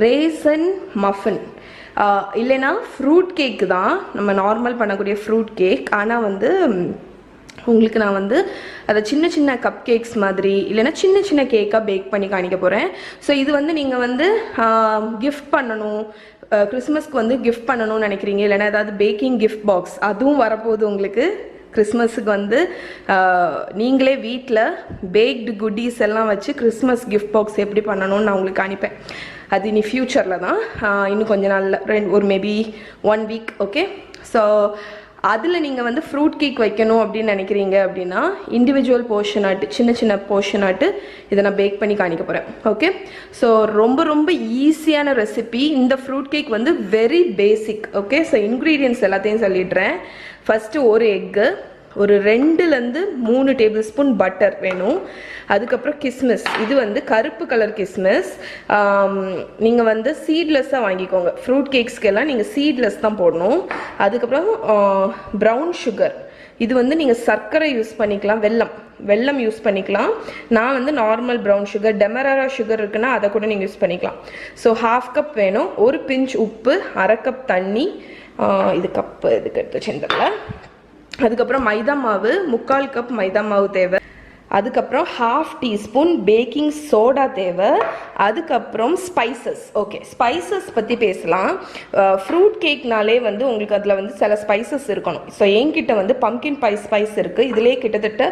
Ration muffin. இல்லைன்னா fruit cake தான், நம்ம நார்மல் பண்ணக்கூடிய ஃப்ரூட் கேக். ஆனால் வந்து உங்களுக்கு நான் வந்து அதை சின்ன சின்ன கப் கேக்ஸ் மாதிரி இல்லைன்னா சின்ன சின்ன கேக்காக பேக் பண்ணி காணிக்க போகிறேன். ஸோ இது வந்து நீங்கள் வந்து கிஃப்ட் பண்ணணும், கிறிஸ்மஸ்க்கு வந்து கிஃப்ட் பண்ணணும்னு நினைக்கிறீங்க, இல்லைன்னா ஏதாவது பேக்கிங் கிஃப்ட் பாக்ஸ் அதுவும் வரப்போகுது உங்களுக்கு. கிறிஸ்மஸுக்கு வந்து நீங்களே வீட்டில் பேக்டு குட்டீஸ் எல்லாம் வச்சு கிறிஸ்மஸ் கிஃப்ட் பாக்ஸ் எப்படி பண்ணணும்னு நான் உங்களுக்கு அனுப்பேன். அது இனி ஃப்யூச்சரில் தான், இன்னும் கொஞ்சம் நாளில், ஒரு மேபி 1 வீக். ஓகே, ஸோ அதில் நீங்கள் வந்து ஃப்ரூட் கேக் வைக்கணும் அப்படின்னு நினைக்கிறீங்க அப்படின்னா இண்டிவிஜுவல் போர்ஷன் ஆட்டு, சின்ன சின்ன போர்ஷன் ஆட்டு இதை நான் பேக் பண்ணி காணிக்க போகிறேன். ஓகே, ஸோ ரொம்ப ரொம்ப ஈஸியான ரெசிபி. இந்த ஃப்ரூட் கேக் வந்து very basic. Okay, so ingredients எல்லாத்தையும் சொல்லிடுறேன். ஃபஸ்ட்டு ஒரு எக்கு, ஒரு 2லேருந்து 3 டேபிள் ஸ்பூன் பட்டர் வேணும். அதுக்கப்புறம் கிஸ்மிஸ், இது வந்து கருப்பு கலர் கிஸ்மிஸ். நீங்கள் வந்து சீட்லெஸ்ஸாக வாங்கிக்கோங்க. ஃப்ரூட் கேக்ஸ்க்கெல்லாம் நீங்கள் சீட்லெஸ் தான் போடணும். அதுக்கப்புறம் ப்ரௌன் சுகர், இது வந்து நீங்கள் சர்க்கரை யூஸ் பண்ணிக்கலாம், வெல்லம் யூஸ் பண்ணிக்கலாம். நான் வந்து நார்மல் ப்ரௌன் சுகர், டெமரரா சுகர் இருக்குன்னா அதை கூட நீங்கள் யூஸ் பண்ணிக்கலாம். ஸோ 1/2 கப் வேணும். ஒரு பிஞ்ச் உப்பு, 1/2 கப் தண்ணி, இது கப்பு இதுக்கு எடுத்து வச்சுருந்தல. அதுக்கப்புறம் மைதா மாவு, 3/4 கப் மைதா மாவு தேவை. அதுக்கப்புறம் 1/2 டீஸ்பூன் பேக்கிங் சோடா தேவை. அதுக்கப்புறம் ஸ்பைசஸ். ஓகே, ஸ்பைசஸ் பற்றி பேசலாம். ஃப்ரூட் கேக்னாலே வந்து உங்களுக்கு அதில் வந்து சில ஸ்பைசஸ் இருக்கணும். ஸோ என்கிட்ட வந்து பம்கின் பை ஸ்பைஸ் இருக்குது. இதிலே கிட்டத்தட்ட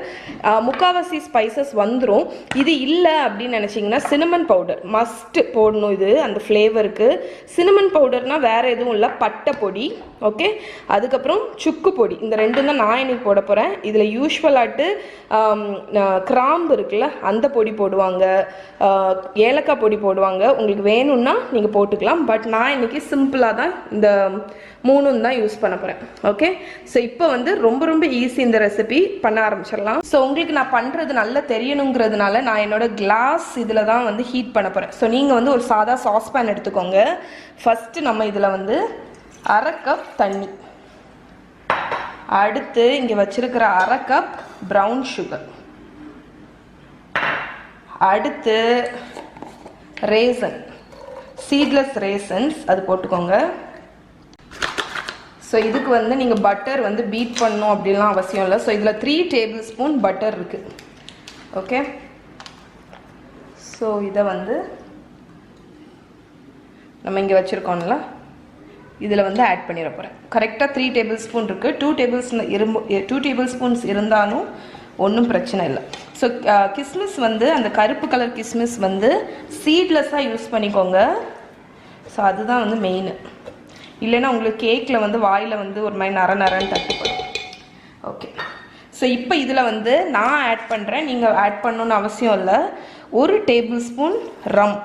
3/4 ஸ்பைசஸ் வந்துடும். இது இல்லை அப்படின்னு நினச்சிங்கன்னா சினமன் பவுடர் மஸ்ட் போடணும். இது அந்த ஃப்ளேவருக்கு. சினமன் பவுடர்னால் வேறு எதுவும் இல்லை, பட்டை பொடி. ஓகே, அதுக்கப்புறம் சுக்கு பொடி. இந்த 2 தான் நான் இன்னைக்கு போட போகிறேன். இதில் யூஸ்வலாட்டு கிராம்பு இருக்குல்ல, அந்த பொடி போடுவாங்க, ஏலக்காய் பொடி போடுவாங்க. உங்களுக்கு வேணும்னா நீங்கள் போட்டுக்கலாம். பட் நான் இன்னைக்கு சிம்பிளாக தான் இந்த 3 தான் யூஸ் பண்ண போகிறேன். ஓகே, ஸோ இப்போ வந்து ரொம்ப ரொம்ப ஈஸி இந்த ரெசிபி, பண்ண ஆரம்பிச்சிடலாம். ஸோ உங்களுக்கு நான் பண்ணுறது நல்லா தெரியணுங்கிறதுனால நான் என்னோட கிளாஸ் இதில் தான் வந்து ஹீட் பண்ண போகிறேன். ஸோ நீங்கள் வந்து ஒரு சாதா சாஸ்பேன் எடுத்துக்கோங்க. ஃபஸ்ட்டு நம்ம இதில் வந்து 1/2 கப் தண்ணி, அடுத்து இங்கே வச்சிருக்கிற 1/2 கப் ப்ரௌன் சுகர், அடுத்து ரேசன், சீட்லெஸ் ரேசன்ஸ் அது போட்டுக்கோங்க. ஸோ இதுக்கு வந்து நீங்கள் பட்டர் வந்து பீட் பண்ணணும் அப்படின்லாம் அவசியம் இல்லை. ஸோ இதில் 3 டேபிள் ஸ்பூன் பட்டர் இருக்குது. ஓகே, ஸோ இதை வந்து நம்ம இங்கே வச்சுருக்கோம்ல, இதில் வந்து ஆட் பண்ணிட போகிறேன். கரெக்டாக 3 டேபிள் ஸ்பூன் இருக்குது. 2 டேபிள் ஸ்பூன்ஸ் இருந்தாலும் ஒன்றும் பிரச்சனை இல்லை. ஸோ கிஸ்மிஸ் வந்து அந்த கருப்பு கலர் கிஸ்மிஸ் வந்து சீட்லெஸ்ஸாக யூஸ் பண்ணிக்கோங்க. ஸோ அதுதான் வந்து மெயின். இல்லைன்னா உங்களுக்கு கேக்கில் வந்து வாயில் வந்து ஒரு மாதிரி நரன்னு தட்டுப்படும். ஓகே, ஸோ இப்போ இதில் வந்து நான் ஆட் பண்ணுறேன், நீங்கள் ஆட் பண்ணணுன்னு அவசியம் இல்லை. 1 டேபிள் ஸ்பூன் ரம்.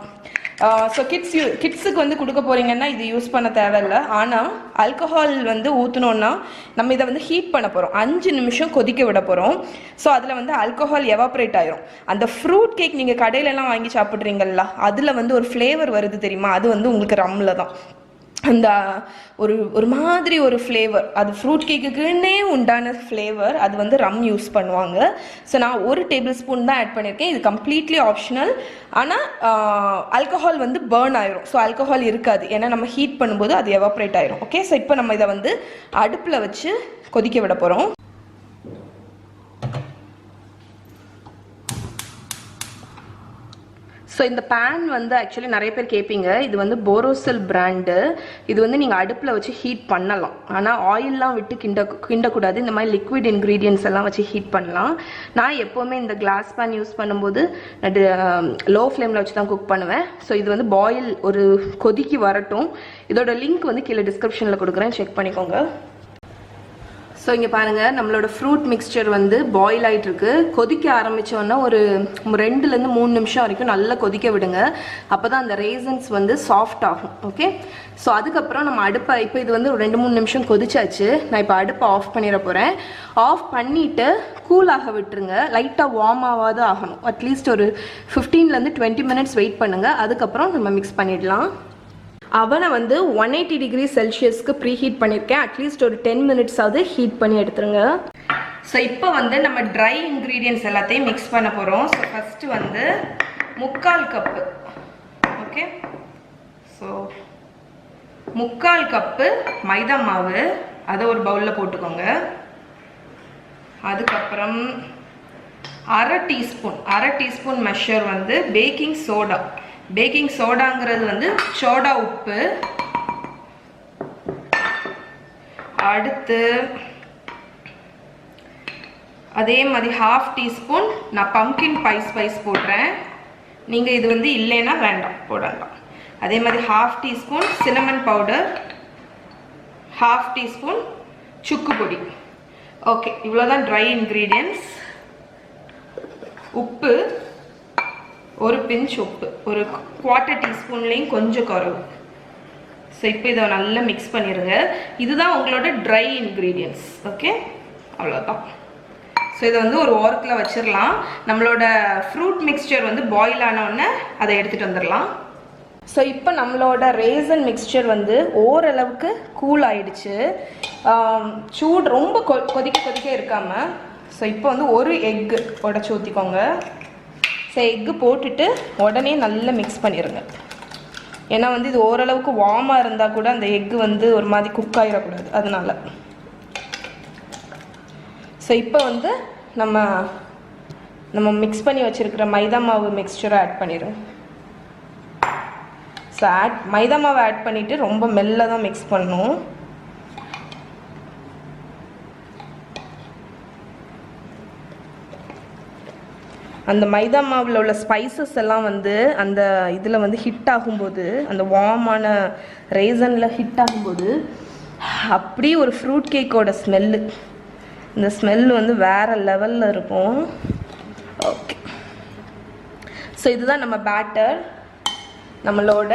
ஸோ கிட்ஸுக்கு வந்து கொடுக்க போகிறீங்கன்னா இது யூஸ் பண்ண தேவையில்லை. ஆனால் ஆல்கஹால் வந்து ஊற்றினோன்னா நம்ம இதை வந்து ஹீட் பண்ண போகிறோம், 5 நிமிஷம் கொதிக்க விட போகிறோம். ஸோ அதில் வந்து ஆல்கஹால் எவாப்ரேட் ஆயிரும். அந்த ஃப்ரூட் கேக் நீங்கள் கடையிலலாம் வாங்கி சாப்பிட்றீங்களா, அதில் வந்து ஒரு ஃப்ளேவர் வருது தெரியுமா, அது வந்து உங்களுக்கு ரம்மில் தான். அந்த ஒரு மாதிரி ஒரு ஃப்ளேவர், அது ஃப்ரூட் கேக்குக்குன்னே உண்டான ஃப்ளேவர், அது வந்து ரம் யூஸ் பண்ணுவாங்க. ஸோ நான் 1 டேபிள் ஸ்பூன் தான் ஆட் பண்ணியிருக்கேன். இது கம்ப்ளீட்லி ஆப்ஷனல். ஆனால் ஆல்கஹால் வந்து பேர்ன் ஆயிரும். ஸோ ஆல்கஹால் இருக்காது, ஏன்னா நம்ம ஹீட் பண்ணும்போது அது எவாப்ரேட் ஆயிரும். ஓகே, ஸோ இப்போ நம்ம இதை வந்து அடுப்பில் வச்சு கொதிக்க விட போகிறோம். ஸோ இந்த பேன் வந்து ஆக்சுவலி நிறைய பேர் கேட்பீங்க, இது வந்து போரோசில் பிராண்டு. இது வந்து நீங்கள் அடுப்பில் வச்சு ஹீட் பண்ணலாம், ஆனால் ஆயிலெலாம் விட்டு கிண்டக்கூடாது. இந்த மாதிரி லிக்விட் இன்க்ரீடியன்ஸ் எல்லாம் வச்சு ஹீட் பண்ணலாம். நான் எப்போவுமே இந்த கிளாஸ் பேன் யூஸ் பண்ணும்போது லோ ஃப்ளேமில் வச்சு தான் குக் பண்ணுவேன். ஸோ இது வந்து பாயில் ஒரு கொதிக்கி வரட்டும். இதோட லிங்க் வந்து கீழே டிஸ்கிரிப்ஷனில் கொடுக்குறேன், செக் பண்ணிக்கோங்க. ஸோ இங்கே பாருங்கள், நம்மளோட ஃப்ரூட் மிக்ஸ்சர் வந்து பாயில் ஆகிட்டுருக்கு. கொதிக்க ஆரம்பித்தோன்னா ஒரு 2லேருந்து 3 நிமிஷம் வரைக்கும் நல்லா கொதிக்க விடுங்க. அப்போ தான் அந்த ரேசன்ஸ் வந்து சாஃப்ட் ஆகும். ஓகே, ஸோ அதுக்கப்புறம் நம்ம அடுப்பை, இப்போ இது வந்து ஒரு 2-3 நிமிஷம் கொதிச்சாச்சு. நான் இப்போ அடுப்பை ஆஃப் பண்ணிட போகிறேன். ஆஃப் பண்ணிவிட்டு கூலாக விட்டுருங்க. லைட்டாக வார்ம் ஆகாது ஆகணும். அட்லீஸ்ட் ஒரு 15லேருந்து 20 மினிட்ஸ் வெயிட் பண்ணுங்கள். அதுக்கப்புறம் நம்ம மிக்ஸ் பண்ணிடலாம். அவனை வந்து 180 டிகிரி செல்சியஸ்க்கு ப்ரீ ஹீட் பண்ணியிருக்கேன். அட்லீஸ்ட் ஒரு 10 மினிட்ஸாவது ஹீட் பண்ணி எடுத்துருங்க. ஸோ இப்போ வந்து நம்ம ட்ரை இன்க்ரீடியன்ட்ஸ் எல்லாத்தையும் மிக்ஸ் பண்ண போகிறோம். ஸோ ஃபஸ்ட்டு வந்து 3/4 கப்பு. ஓகே, ஸோ 3/4 கப்பு மைதா மாவு, அதை ஒரு பவுலில் போட்டுக்கோங்க. அதுக்கப்புறம் அரை டீஸ்பூன் மெஷர் வந்து பேக்கிங் சோடா. பேக்கிங் சோடாங்கிறது வந்து சோடா உப்பு. அடுத்து அதே மாதிரி 1/2 டீஸ்பூன் நான் பம்கின் ஸ்பைஸ் போடுறேன். நீங்கள் இது வந்து இல்லைன்னா வேண்டாம், போடலாம். அதே மாதிரி 1/2 டீஸ்பூன் சின்னமன் பவுடர், 1/2 டீஸ்பூன் சுக்கு பொடி. ஓகே, இவ்வளோதான் ட்ரை இன்க்ரீடியன்ட்ஸ். உப்பு ஒரு பிஞ்ச், உப்பு ஒரு 1/4 டீஸ்பூன்லேயும் கொஞ்சம் குறைவு. ஸோ இப்போ இதை நல்லா மிக்ஸ் பண்ணிடுங்க. இதுதான் உங்களோட ட்ரை இன்க்ரீடியன்ட்ஸ். ஓகே, அவ்வளோதான். ஸோ இதை வந்து ஒரு ஓரத்தில் வச்சிடலாம். நம்மளோட ஃப்ரூட் மிக்ஸ்சர் வந்து பாயில் ஆனோடனே அதை எடுத்துகிட்டு வந்துடலாம். ஸோ இப்போ நம்மளோட ரேசன் மிக்ஸ்சர் வந்து ஓரளவுக்கு கூல் ஆயிடுச்சு. சூடு ரொம்ப கொதிக்க இருக்காமல். ஸோ இப்போ வந்து ஒரு எக்கு உடச்சி ஊற்றிக்கோங்க. ஸோ எக்கு போட்டுட்டு உடனே நல்லா மிக்ஸ் பண்ணிடுங்க. ஏன்னா வந்து இது ஓரளவுக்கு வார்மாக இருந்தால் கூட அந்த எக்கு வந்து ஒரு மாதிரி குக் ஆகிடக்கூடாது, அதனால. ஸோ இப்போ வந்து நம்ம மிக்ஸ் பண்ணி வச்சுருக்கிற மைதா மாவு மிக்ஸ்சரை ஆட் பண்ணிடுங்க. ஸோ மைதா மாவை ஆட் பண்ணிவிட்டு ரொம்ப மெல்ல தான் மிக்ஸ் பண்ணணும். அந்த மைதா மாவில் உள்ள ஸ்பைசஸ் எல்லாம் வந்து அந்த இதில் வந்து ஹிட் ஆகும்போது, அந்த வார்மான ரேசனில் ஹிட் ஆகும்போது அப்படி ஒரு ஃப்ரூட் கேக்கோட ஸ்மெல்லு, இந்த ஸ்மெல் வந்து வேறு லெவலில் இருக்கும். ஓகே, ஸோ இதுதான் நம்ம பேட்டர். நம்மளோட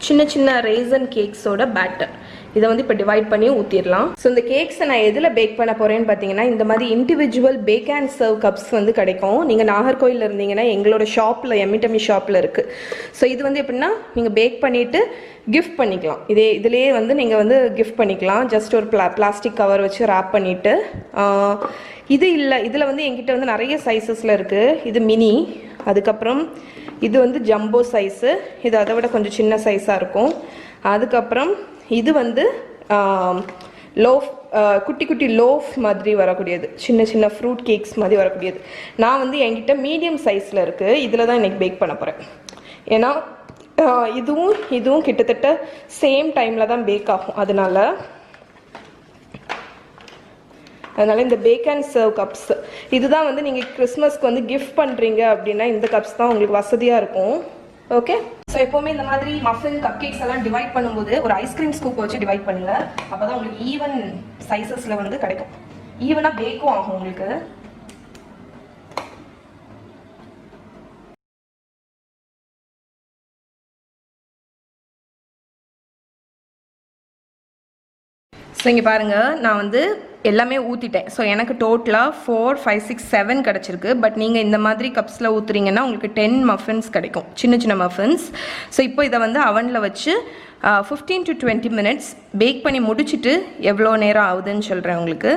சின்ன சின்ன ரேசன் கேக்ஸோட பேட்டர். இதை வந்து இப்போ டிவைட் பண்ணி ஊற்றிடலாம். ஸோ இந்த கேக்ஸை நான் எதில் பேக் பண்ண போகிறேன்னு பார்த்தீங்கன்னா, இந்த மாதிரி individual pack and serve cups வந்து கிடைக்கும். நீங்கள் நாகர்கோயிலில் இருந்தீங்கன்னா எங்களோட ஷாப்பில், எம்மிட்டமி ஷாப்பில் இருக்குது. ஸோ இது வந்து எப்படின்னா, நீங்கள் பேக் பண்ணிவிட்டு கிஃப்ட் பண்ணிக்கலாம். இதிலே வந்து நீங்கள் வந்து கிஃப்ட் பண்ணிக்கலாம். ஜஸ்ட் ஒரு பிளாஸ்டிக் கவர் வச்சு ரேப் பண்ணிவிட்டு. இது இல்லை, இதில் வந்து என்கிட்ட வந்து நிறைய சைஸஸில் இருக்குது. இது மினி, அதுக்கப்புறம் இது வந்து ஜம்போ சைஸு, இது அதை விட கொஞ்சம் சின்ன சைஸாக இருக்கும். அதுக்கப்புறம் இது வந்து லோஃப், குட்டி குட்டி லோஃப் மாதிரி வரக்கூடியது, சின்ன சின்ன ஃப்ரூட் கேக்ஸ் மாதிரி வரக்கூடியது. நான் வந்து என்கிட்ட மீடியம் சைஸில் இருக்குது. இதில் தான் இன்றைக்கி பேக் பண்ண போகிறேன். ஏன்னா இதுவும் கிட்டத்தட்ட சேம் டைமில் தான் பேக் ஆகும். அதனால் இந்த பேக் அண்ட் சர்வ் கப்ஸ், இதுதான் வந்து நீங்கள் கிறிஸ்மஸ்க்கு வந்து கிஃப்ட் பண்ணுறீங்க அப்படின்னா இந்த கப்ஸ் தான் உங்களுக்கு வசதியாக இருக்கும். ஓகே, ஸோ எப்போவுமே இந்த மாதிரி மஃபின் கப் கேக்ஸ் எல்லாம் டிவைட் பண்ணும்போது ஒரு ஐஸ்கிரீம் ஸ்கூப் வச்சு டிவைட் பண்ணுங்க. அப்போ தான் உங்களுக்கு ஈவன் சைஸஸில் வந்து கிடைக்கும், ஈவனாக பேக்கும் ஆகும் உங்களுக்கு. ஸோ இங்கே பாருங்கள், நான் வந்து எல்லாமே ஊற்றிட்டேன். ஸோ எனக்கு டோட்டலாக 4, 5, 6, 7 கிடச்சிருக்கு. பட் நீங்கள் இந்த மாதிரி கப்ஸில் ஊற்றுறீங்கன்னா உங்களுக்கு 10 மஃபின்ஸ் கிடைக்கும், சின்ன சின்ன மஃபின்ஸ். ஸோ இப்போ இதை வந்து அவனில் வச்சு 15 to 20 மினிட்ஸ் பேக் பண்ணி முடிச்சுட்டு எவ்வளோ நேரம் ஆகுதுன்னு சொல்கிறேன் உங்களுக்கு.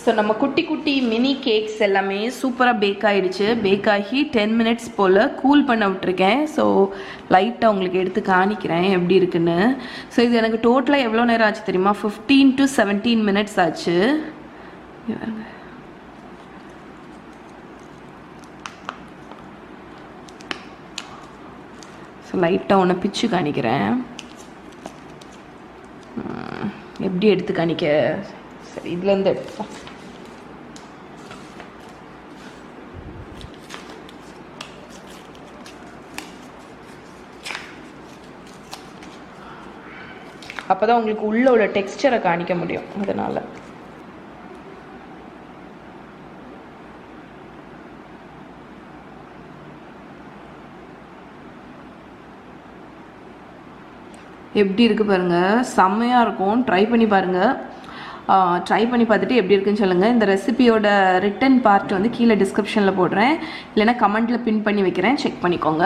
ஸோ நம்ம குட்டி குட்டி மினி கேக்ஸ் எல்லாமே சூப்பராக பேக் ஆகிடுச்சு. பேக் ஆகி 10 மினிட்ஸ் போல் கூல் பண்ண விட்டுருக்கேன். ஸோ லைட்டாக உங்களுக்கு எடுத்து காணிக்கிறேன் எப்படி இருக்குன்னு. ஸோ இது எனக்கு டோட்டலாக எவ்வளோ நேரம் ஆச்சு தெரியுமா? 15 to 17 மினிட்ஸ் ஆச்சு. ஸோ லைட்டாக ஒன்று பிச்சு காணிக்கிறேன், எப்படி எடுத்து காணிக்க. சரி, இதுலேருந்து எடுத்துப்போம். அப்போ தான் உங்களுக்கு உள்ள உள்ள டெக்ஸ்சரை காணிக்க முடியும். அதனால் எப்படி இருக்குது பாருங்கள், செம்மையாக இருக்கும். ட்ரை பண்ணி பாருங்கள். ட்ரை பண்ணி பார்த்துட்டு எப்படி இருக்குன்னு சொல்லுங்கள். இந்த ரெசிபியோட ரிட்டன் பார்ட் வந்து கீழே டிஸ்கிரிப்ஷனில் போடுறேன், இல்லைனா கமெண்ட்டில் பின் பண்ணி வைக்கிறேன், செக் பண்ணிக்கோங்க.